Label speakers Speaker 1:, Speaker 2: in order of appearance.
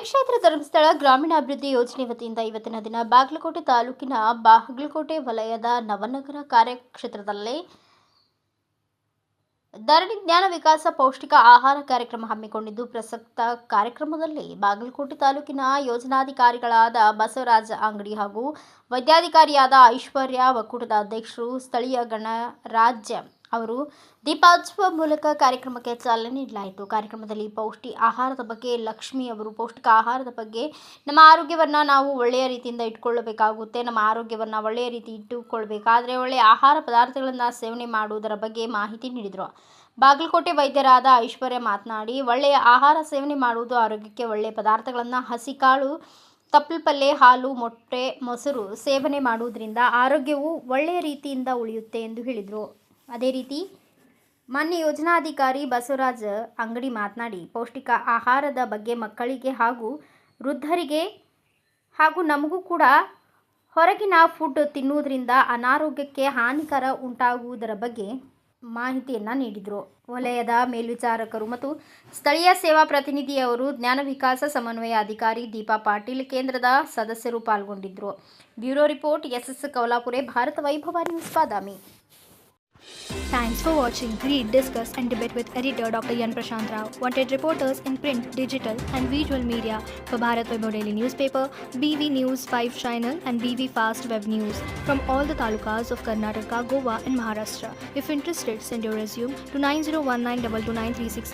Speaker 1: ಕ್ಷೇತ್ರ ಧರ್ಮಸ್ಥಳ ಗ್ರಾಮೀಣಾಭಿವೃದ್ಧಿ ಯೋಜನೆ ವತಿಯಿಂದ ಇವತ್ತಿನ ದಿನ ಬಾಗಲಕೋಟೆ ತಾಲೂಕಿನ ಬಾಗಲಕೋಟೆ ವಲಯದ ನವನಗರ ಕಾರ್ಯಕ್ಷೇತ್ರದಲ್ಲಿ ಧರಣಿ ಜ್ಞಾನ ವಿಕಾಸ ಪೌಷ್ಟಿಕ ಆಹಾರ ಕಾರ್ಯಕ್ರಮ ಹಮ್ಮಿಕೊಂಡಿದ್ದು, ಪ್ರಸಕ್ತ ಕಾರ್ಯಕ್ರಮದಲ್ಲಿ ಬಾಗಲಕೋಟೆ ತಾಲೂಕಿನ ಯೋಜನಾಧಿಕಾರಿಗಳಾದ ಬಸವರಾಜ ಅಂಗಡಿ ಹಾಗೂ ವೈದ್ಯಾಧಿಕಾರಿಯಾದ ಐಶ್ವರ್ಯ, ಒಕ್ಕೂಟದ ಅಧ್ಯಕ್ಷರು ಸ್ಥಳೀಯ ಗಣರಾಜ್ಯ ಅವರು ದೀಪ ಹಚ್ಚುವ ಮೂಲಕ ಕಾರ್ಯಕ್ರಮಕ್ಕೆ ಚಾಲನೆ ನೀಡಲಾಯಿತು. ಕಾರ್ಯಕ್ರಮದಲ್ಲಿ ಪೌಷ್ಟಿಕ ಆಹಾರದ ಬಗ್ಗೆ ಲಕ್ಷ್ಮಿ ಅವರು ಪೌಷ್ಟಿಕ ಆಹಾರದ ಬಗ್ಗೆ ನಮ್ಮ ಆರೋಗ್ಯವನ್ನು ನಾವು ಒಳ್ಳೆಯ ರೀತಿಯಿಂದ ಇಟ್ಕೊಳ್ಳಬೇಕಾಗುತ್ತೆ. ನಮ್ಮ ಆರೋಗ್ಯವನ್ನು ಒಳ್ಳೆಯ ರೀತಿ ಇಟ್ಟುಕೊಳ್ಬೇಕಾದ್ರೆ ಒಳ್ಳೆಯ ಆಹಾರ ಪದಾರ್ಥಗಳನ್ನು ಸೇವನೆ ಮಾಡುವುದರ ಬಗ್ಗೆ ಮಾಹಿತಿ ನೀಡಿದರು. ಬಾಗಲಕೋಟೆ ವೈದ್ಯರಾದ ಐಶ್ವರ್ಯ ಮಾತನಾಡಿ, ಒಳ್ಳೆಯ ಆಹಾರ ಸೇವನೆ ಮಾಡುವುದು ಆರೋಗ್ಯಕ್ಕೆ ಒಳ್ಳೆಯ ಪದಾರ್ಥಗಳನ್ನು ಹಸಿಕಾಳು, ತಪ್ಪಲು ಪಲ್ಯ, ಹಾಲು, ಮೊಟ್ಟೆ, ಮೊಸರು ಸೇವನೆ ಮಾಡುವುದರಿಂದ ಆರೋಗ್ಯವು ಒಳ್ಳೆಯ ರೀತಿಯಿಂದ ಉಳಿಯುತ್ತೆ ಎಂದು ಹೇಳಿದರು. ಅದೇ ರೀತಿ ಮಾನ್ಯ ಯೋಜನಾಧಿಕಾರಿ ಬಸವರಾಜ ಅಂಗಡಿ ಮಾತನಾಡಿ, ಪೌಷ್ಟಿಕ ಆಹಾರದ ಬಗ್ಗೆ ಮಕ್ಕಳಿಗೆ ಹಾಗೂ ವೃದ್ಧರಿಗೆ ಹಾಗೂ ನಮಗೂ ಕೂಡ ಹೊರಗಿನ ಫುಡ್ ತಿನ್ನುವುದರಿಂದ ಅನಾರೋಗ್ಯಕ್ಕೆ ಹಾನಿಕರ ಉಂಟಾಗುವುದರ ಬಗ್ಗೆ ಮಾಹಿತಿಯನ್ನು ನೀಡಿದರು. ವಲಯದ ಮೇಲ್ವಿಚಾರಕರು ಮತ್ತು ಸ್ಥಳೀಯ ಸೇವಾ ಪ್ರತಿನಿಧಿಯವರು, ಜ್ಞಾನ ವಿಕಾಸ ಸಮನ್ವಯ ಅಧಿಕಾರಿ ದೀಪಾ ಪಾಟೀಲ್, ಕೇಂದ್ರದ ಸದಸ್ಯರು ಪಾಲ್ಗೊಂಡಿದ್ದರು. Bureau report SS Kavalapure, Bharata Vaibhava news, Badami.
Speaker 2: Thanks for watching. Read, discuss and debate with editor Dr. Yan Prashant Rao. Wanted reporters in print, digital and visual media for Bharat Vaibhav Daily Newspaper, BV News 5 Channel and BV Fast Web News from all the talukas of Karnataka, Goa and Maharashtra. If interested, send your resume to 9019229369.